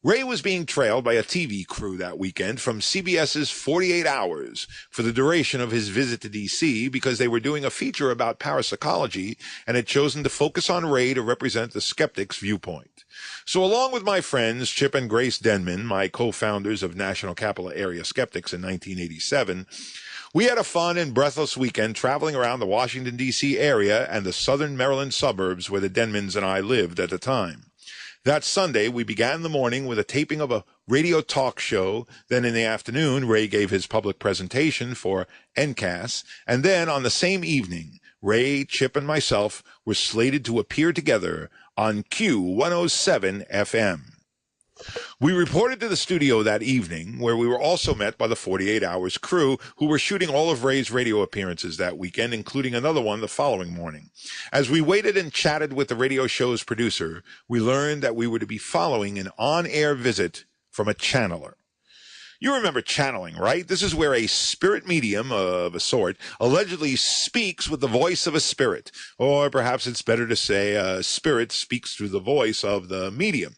Ray was being trailed by a TV crew that weekend from CBS's 48 Hours for the duration of his visit to D.C. because they were doing a feature about parapsychology and had chosen to focus on Ray to represent the skeptic's viewpoint. So along with my friends Chip and Grace Denman, my co-founders of National Capital Area Skeptics in 1987, we had a fun and breathless weekend traveling around the Washington, D.C. area and the southern Maryland suburbs where the Denmans and I lived at the time. That Sunday, we began the morning with a taping of a radio talk show. Then in the afternoon, Ray gave his public presentation for NCAS. And then on the same evening, Ray, Chip, and myself were slated to appear together on Q107 FM. We reported to the studio that evening, where we were also met by the 48 Hours crew, who were shooting all of Ray's radio appearances that weekend, including another one the following morning. As we waited and chatted with the radio show's producer, we learned that we were to be following an on-air visit from a channeler. You remember channeling, right? This is where a spirit medium of a sort allegedly speaks with the voice of a spirit. Or perhaps it's better to say a spirit speaks through the voice of the medium.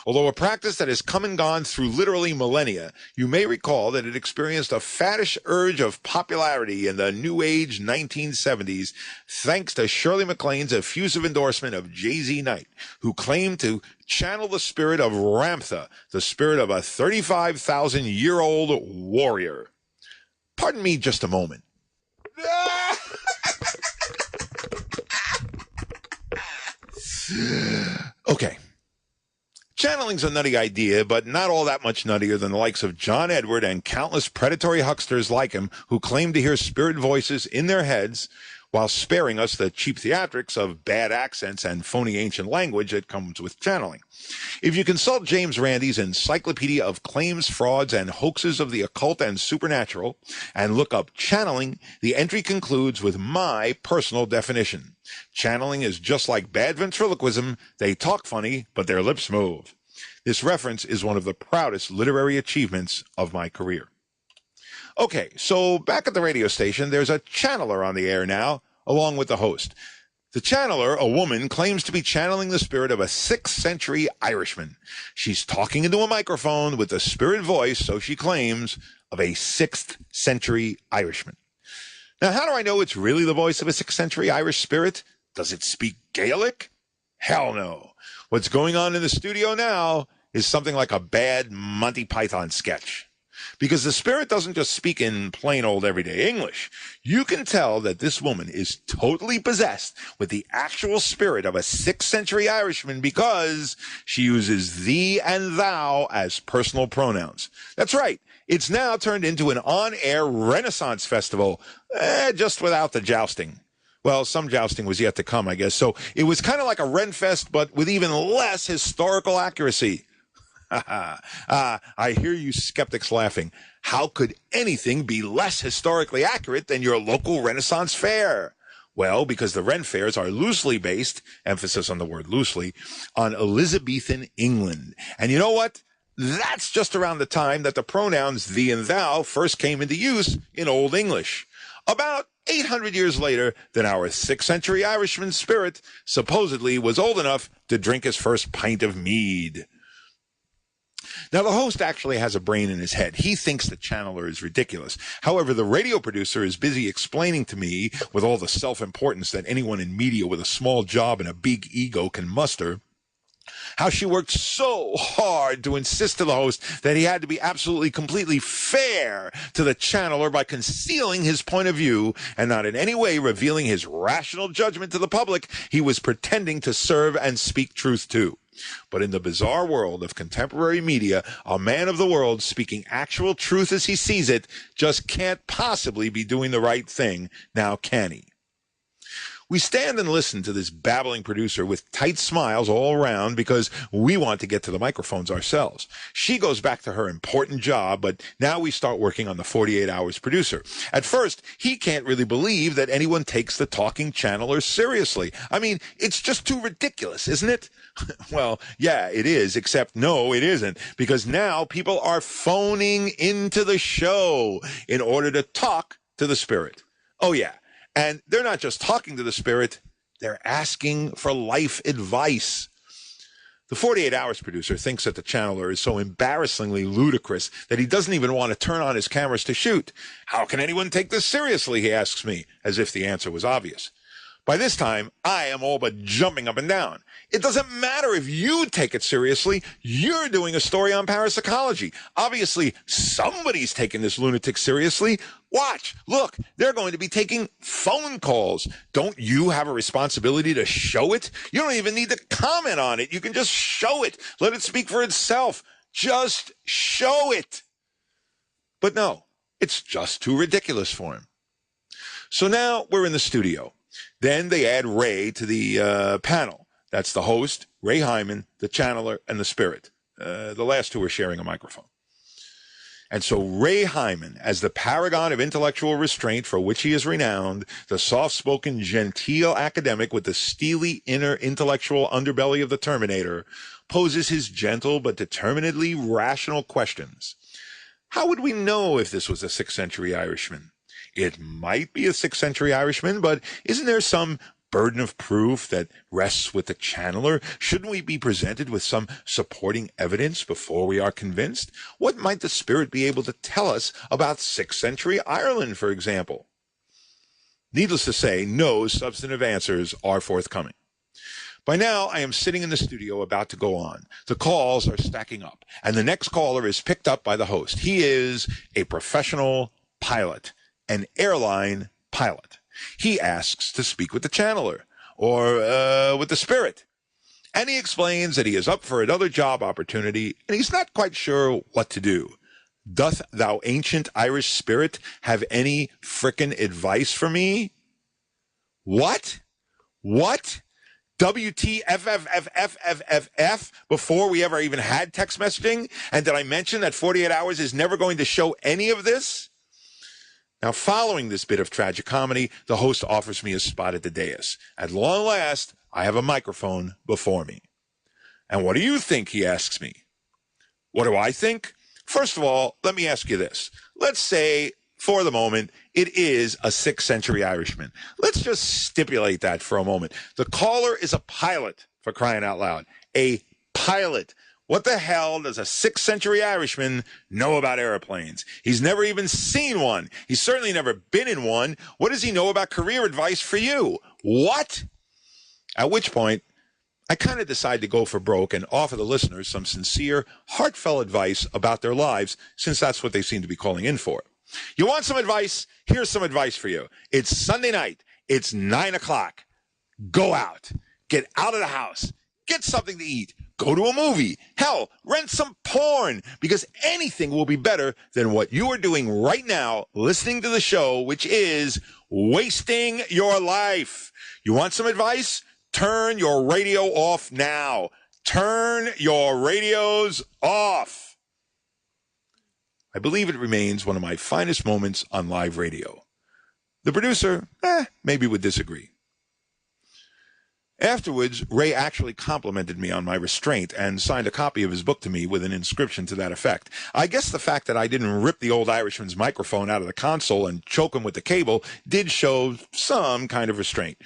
Although a practice that has come and gone through literally millennia, you may recall that it experienced a faddish urge of popularity in the New Age 1970s, thanks to Shirley MacLaine's effusive endorsement of J.Z. Knight, who claimed to channel the spirit of Ramtha, the spirit of a 35,000-year-old warrior. Pardon me just a moment. Okay. Channeling's a nutty idea, but not all that much nuttier than the likes of John Edward and countless predatory hucksters like him who claim to hear spirit voices in their heads while sparing us the cheap theatrics of bad accents and phony ancient language that comes with channeling. If you consult James Randi's Encyclopedia of Claims, Frauds, and Hoaxes of the Occult and Supernatural and look up channeling, the entry concludes with my personal definition. Channeling is just like bad ventriloquism. They talk funny, but their lips move. This reference is one of the proudest literary achievements of my career. Okay, so back at the radio station, there's a channeler on the air now, along with the host. The channeler, a woman, claims to be channeling the spirit of a 6th century Irishman. She's talking into a microphone with the spirit voice, so she claims, of a 6th century Irishman. Now, how do I know it's really the voice of a 6th century Irish spirit? Does it speak Gaelic? Hell no. What's going on in the studio now is something like a bad Monty Python sketch. Because the spirit doesn't just speak in plain old everyday English. You can tell that this woman is totally possessed with the actual spirit of a 6th century Irishman because she uses thee and thou as personal pronouns. That's right. It's now turned into an on-air Renaissance festival, just without the jousting. Well, some jousting was yet to come, I guess. So it was kind of like a Renfest, but with even less historical accuracy. I hear you skeptics laughing. How could anything be less historically accurate than your local Renaissance fair? Well, because the Ren fairs are loosely based, emphasis on the word loosely, on Elizabethan England. And you know what? That's just around the time that the pronouns thee and thou first came into use in Old English. About 800 years later than our 6th century Irishman spirit supposedly was old enough to drink his first pint of mead. Now, the host actually has a brain in his head. He thinks the channeler is ridiculous. However, the radio producer is busy explaining to me, with all the self-importance that anyone in media with a small job and a big ego can muster, how she worked so hard to insist to the host that he had to be absolutely, completely fair to the channeler by concealing his point of view and not in any way revealing his rational judgment to the public he was pretending to serve and speak truth to. But in the bizarre world of contemporary media, a man of the world speaking actual truth as he sees it just can't possibly be doing the right thing, now can he? We stand and listen to this babbling producer with tight smiles all around because we want to get to the microphones ourselves. She goes back to her important job, but now we start working on the 48 Hours producer. At first, he can't really believe that anyone takes the talking channeler seriously. I mean, it's just too ridiculous, isn't it? Well, yeah, it is, except no, it isn't, because now people are phoning into the show in order to talk to the spirit. Oh, yeah. And they're not just talking to the spirit, they're asking for life advice. The 48 Hours producer thinks that the channeler is so embarrassingly ludicrous that he doesn't even want to turn on his cameras to shoot. How can anyone take this seriously, he asks me, as if the answer was obvious. By this time, I am all but jumping up and down. It doesn't matter if you take it seriously. You're doing a story on parapsychology. Obviously, somebody's taking this lunatic seriously. Watch, look, they're going to be taking phone calls. Don't you have a responsibility to show it? You don't even need to comment on it. You can just show it. Let it speak for itself. Just show it. But no, it's just too ridiculous for him. So now we're in the studio. Then they add Ray to the panel. That's the host, Ray Hyman, the channeler, and the spirit. The last two are sharing a microphone. And so Ray Hyman, as the paragon of intellectual restraint for which he is renowned, the soft-spoken, genteel academic with the steely inner intellectual underbelly of the Terminator, poses his gentle but determinedly rational questions. How would we know if this was a 6th century Irishman? It might be a 6th century Irishman, but isn't there some burden of proof that rests with the channeler? Shouldn't we be presented with some supporting evidence before we are convinced? What might the spirit be able to tell us about 6th century Ireland, for example? Needless to say, no substantive answers are forthcoming. By now, I am sitting in the studio about to go on. The calls are stacking up, and the next caller is picked up by the host. He is a professional pilot, an airline pilot. He asks to speak with the channeler, or with the spirit. And he explains that he is up for another job opportunity, and he's not quite sure what to do. Doth thou ancient Irish spirit have any frickin' advice for me? What? WTFFFFFFF before we ever even had text messaging? And did I mention that 48 hours is never going to show any of this? Now, following this bit of tragic comedy, the host offers me a spot at the dais. At long last, I have a microphone before me. And what do you think, he asks me. What do I think? First of all, let me ask you this. Let's say, for the moment, it is a 6th century Irishman. Let's just stipulate that for a moment. The caller is a pilot, for crying out loud. A pilot. What the hell does a 6th century Irishman know about airplanes? He's never even seen one. He's certainly never been in one. What does he know about career advice for you? What? At which point, I kind of decide to go for broke and offer the listeners some sincere, heartfelt advice about their lives, since that's what they seem to be calling in for. You want some advice? Here's some advice for you. It's Sunday night. It's 9 o'clock. Go out. Get out of the house. Get something to eat. Go to a movie. Hell, rent some porn, because anything will be better than what you are doing right now, listening to the show, which is wasting your life. You want some advice? Turn your radio off now. Turn your radios off. I believe it remains one of my finest moments on live radio. The producer, maybe would disagree. Afterwards, Ray actually complimented me on my restraint and signed a copy of his book to me with an inscription to that effect. I guess the fact that I didn't rip the old Irishman's microphone out of the console and choke him with the cable did show some kind of restraint.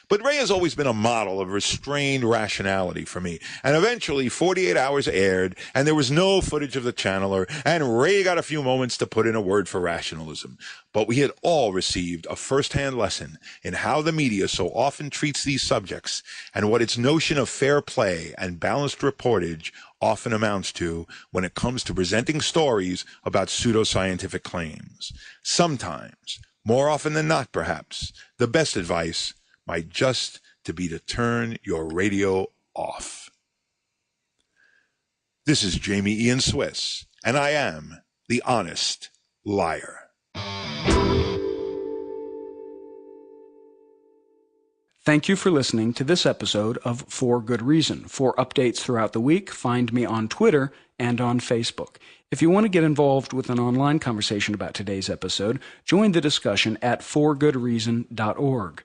But Ray has always been a model of restrained rationality for me. And eventually, 48 hours aired, and there was no footage of the channeler, and Ray got a few moments to put in a word for rationalism. But we had all received a first-hand lesson in how the media so often treats these subjects, and what its notion of fair play and balanced reportage often amounts to when it comes to presenting stories about pseudoscientific claims. Sometimes, more often than not perhaps, the best advice might just to be to turn your radio off. This is Jamie Ian Swiss, and I am the Honest Liar. Thank you for listening to this episode of For Good Reason. For updates throughout the week, find me on Twitter and on Facebook. If you want to get involved with an online conversation about today's episode, join the discussion at forgoodreason.org.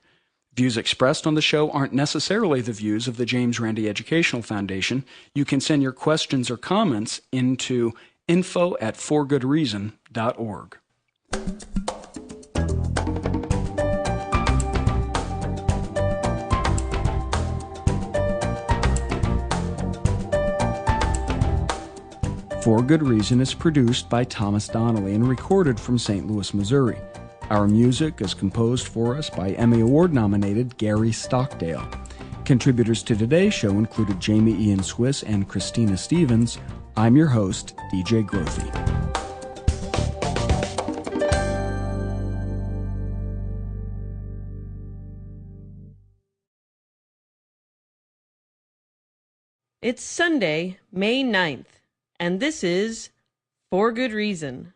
Views expressed on the show aren't necessarily the views of the James Randi Educational Foundation. You can send your questions or comments into info@forgoodreason.org. For Good Reason is produced by Thomas Donnelly and recorded from St. Louis, Missouri. Our music is composed for us by Emmy Award-nominated Gary Stockdale. Contributors to today's show included Jamie Ian Swiss and Christina Stevens. I'm your host, DJ Grothe. It's Sunday, May 9th, and this is For Good Reason.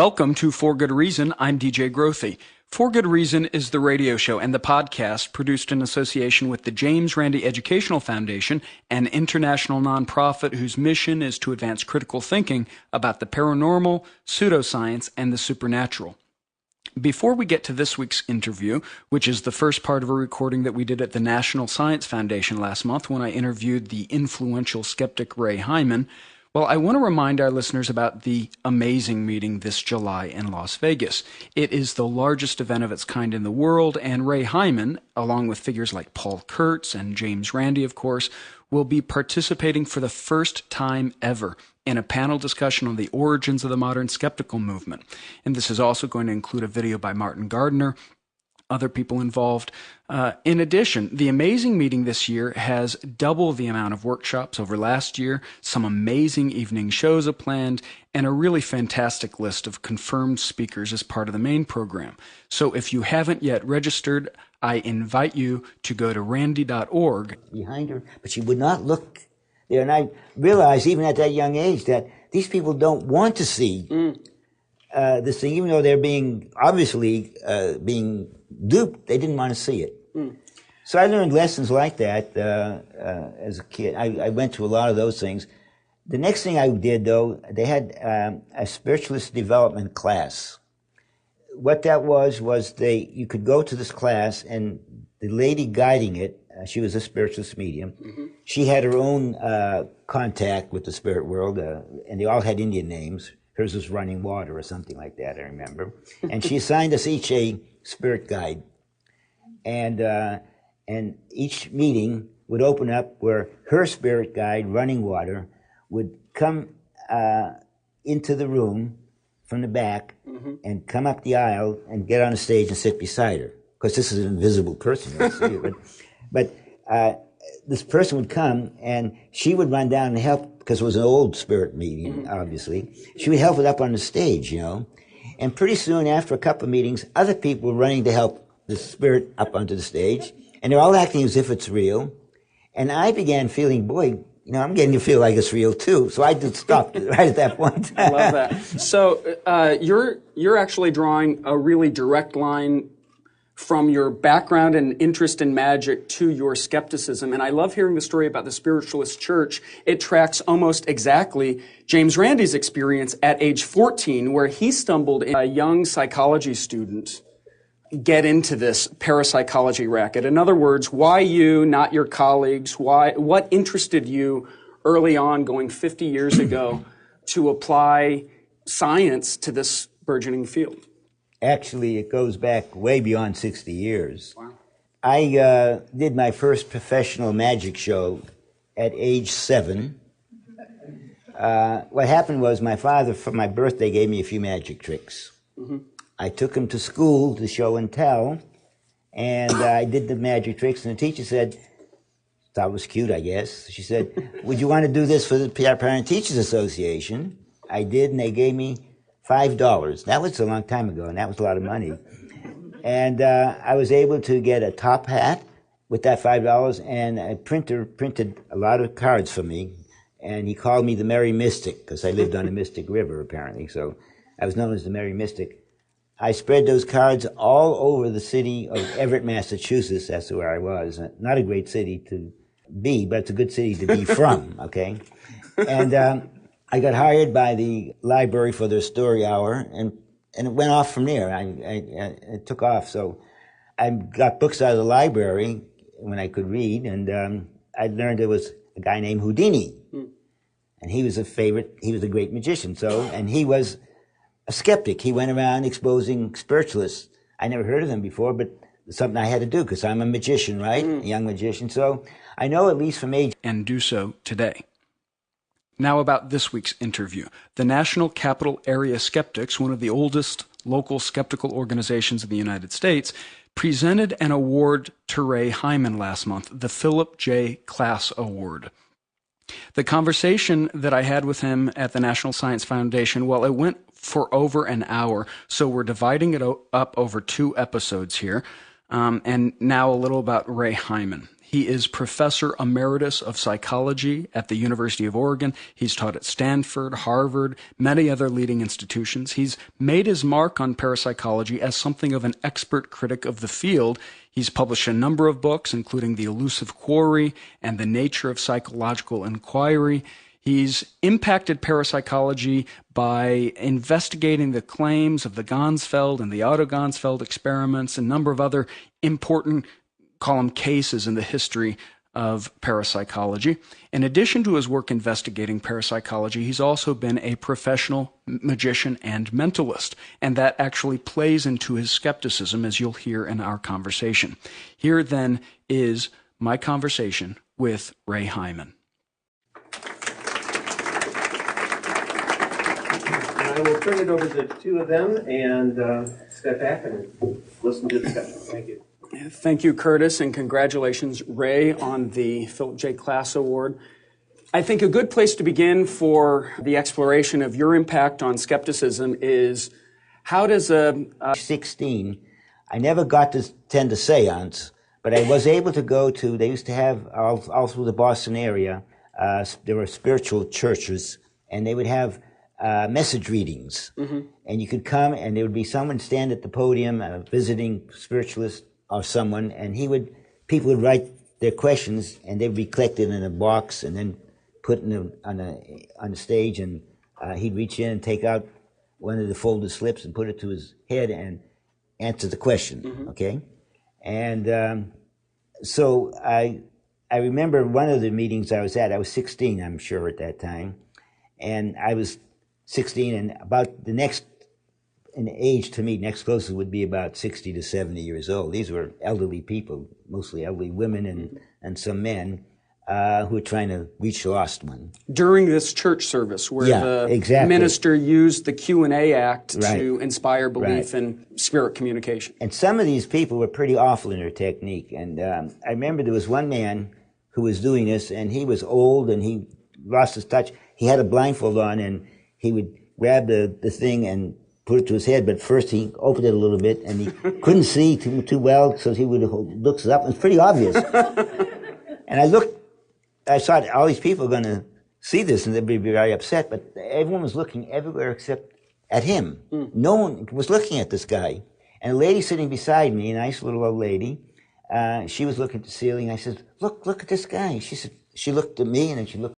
Welcome to For Good Reason. I'm DJ Grothe. For Good Reason is the radio show and the podcast produced in association with the James Randi Educational Foundation, an international nonprofit whose mission is to advance critical thinking about the paranormal, pseudoscience, and the supernatural. Before we get to this week's interview, which is the first part of a recording that we did at the National Science Foundation last month when I interviewed the influential skeptic Ray Hyman, well, I want to remind our listeners about the amazing meeting this July in Las Vegas. It is the largest event of its kind in the world, and Ray Hyman, along with figures like Paul Kurtz and James Randi, of course, will be participating for the first time ever in a panel discussion on the origins of the modern skeptical movement. And this is also going to include a video by Martin Gardner, other people involved. In addition, the amazing meeting this year has double the amount of workshops over last year, some amazing evening shows are planned, and a really fantastic list of confirmed speakers as part of the main program. So if you haven't yet registered, I invite you to go to randy.org. Behind her, but she would not look there. And I realized, even at that young age, that these people don't want to see this thing, even though they're being, obviously, being duped. They didn't want to see it. So I learned lessons like that as a kid. I went to a lot of those things. The next thing I did, though, they had a spiritualist development class. What that was you could go to this class, and the lady guiding it, she was a spiritualist medium. She had her own contact with the spirit world, and they all had Indian names. Hers was Running Water or something like that, I remember. And she assigned us each a spirit guide. And each meeting would open up where her spirit guide, Running Water, would come into the room from the back and come up the aisle and get on the stage and sit beside her. Of course, this is an invisible person. But this person would come, and she would run down and help, because it was an old spirit meeting, obviously. She would help it up on the stage, And pretty soon, after a couple of meetings, other people were running to help the spirit up onto the stage, and they're all acting as if it's real. And I began feeling, boy, I'm getting to feel like it's real too. So I just stopped right at that point. I love that. So you're actually drawing a really direct line from your background and interest in magic to your skepticism. And I love hearing the story about the spiritualist church. It tracks almost exactly James Randi's experience at age 14, where he stumbled in a young psychology student get into this parapsychology racket. In other words, why you, not your colleagues? What interested you early on, going 50 years ago, to apply science to this burgeoning field? Actually, it goes back way beyond 60 years. Wow. I did my first professional magic show at age 7. What happened was my father, for my birthday, gave me a few magic tricks. I took him to school to show and tell, and I did the magic tricks, and the teacher said, thought it was cute, I guess. She said, would you want to do this for the Parent Teachers Association? I did, and they gave me $5. That was a long time ago, and that was a lot of money. And I was able to get a top hat with that $5, and a printer printed a lot of cards for me, and he called me the Merry Mystic, because I lived on the Mystic River, apparently, so I was known as the Merry Mystic. I spread those cards all over the city of Everett, Massachusetts. That's where I was. Not a great city to be, but it's a good city to be from, okay? And I got hired by the library for their story hour, and it went off from there. It took off. So I got books out of the library when I could read, and I learned there was a guy named Houdini. And he was a favorite. He was a great magician. And he was a skeptic. He went around exposing spiritualists. I never heard of them before, but it's something I had to do because I'm a magician, right? A young magician. So I know, at least from age. And do so today. Now about this week's interview. The National Capital Area Skeptics, one of the oldest local skeptical organizations in the United States, presented an award to Ray Hyman last month, the Phillip J. Klass Award. The conversation that I had with him at the National Science Foundation, well, it went for over an hour, so we're dividing it up over 2 episodes here. And now a little about Ray Hyman. He is Professor Emeritus of Psychology at the University of Oregon. He's taught at Stanford, Harvard, many other leading institutions. He's made his mark on parapsychology as something of an expert critic of the field. He's published a number of books, including The Elusive Quarry and The Nature of Psychological Inquiry. He's impacted parapsychology by investigating the claims of the Gansfeld and the Otto Gansfeld experiments, a number of other important cases in the history of parapsychology. In addition to his work investigating parapsychology, he's also been a professional magician and mentalist, and that actually plays into his skepticism, as you'll hear in our conversation. Here, then, is my conversation with Ray Hyman. I will turn it over to the two of them and step back and listen to the discussion. Thank you. Thank you, Curtis, and congratulations, Ray, on the Phillip J. Klass Award. I think a good place to begin for the exploration of your impact on skepticism is how does 16, I never got to attend a seance, but I was able to go to, they used to have all through the Boston area, there were spiritual churches, and they would have message readings. Mm-hmm. And you could come, and there would be someone stand at the podium, a visiting spiritualist or someone, and people would write their questions, and they'd be collected in a box and then put on the stage, and he'd reach in and take out one of the folded slips and put it to his head and answer the question. Mm-hmm. Okay, and so I remember one of the meetings I was at. I was 16, I'm sure, at that time, and I was 16, and about the next in age to me, next closest would be about 60 to 70 years old. These were elderly people, mostly elderly women and some men who were trying to reach the lost one. During this church service where the minister used the Q&A Act to inspire belief in spirit communication. And some of these people were pretty awful in their technique. And I remember there was one man who was doing this, and he was old and he lost his touch. He had a blindfold on, and he would grab the thing and put it to his head, but first he opened it a little bit, and he couldn't see too well, so he would look up, and it's pretty obvious. And I thought all these people are going to see this, and they'd be very upset, but everyone was looking everywhere except at him. Mm. No one was looking at this guy. And a lady sitting beside me, a nice little old lady, she was looking at the ceiling. I said, look at this guy. She looked at me, and then she looked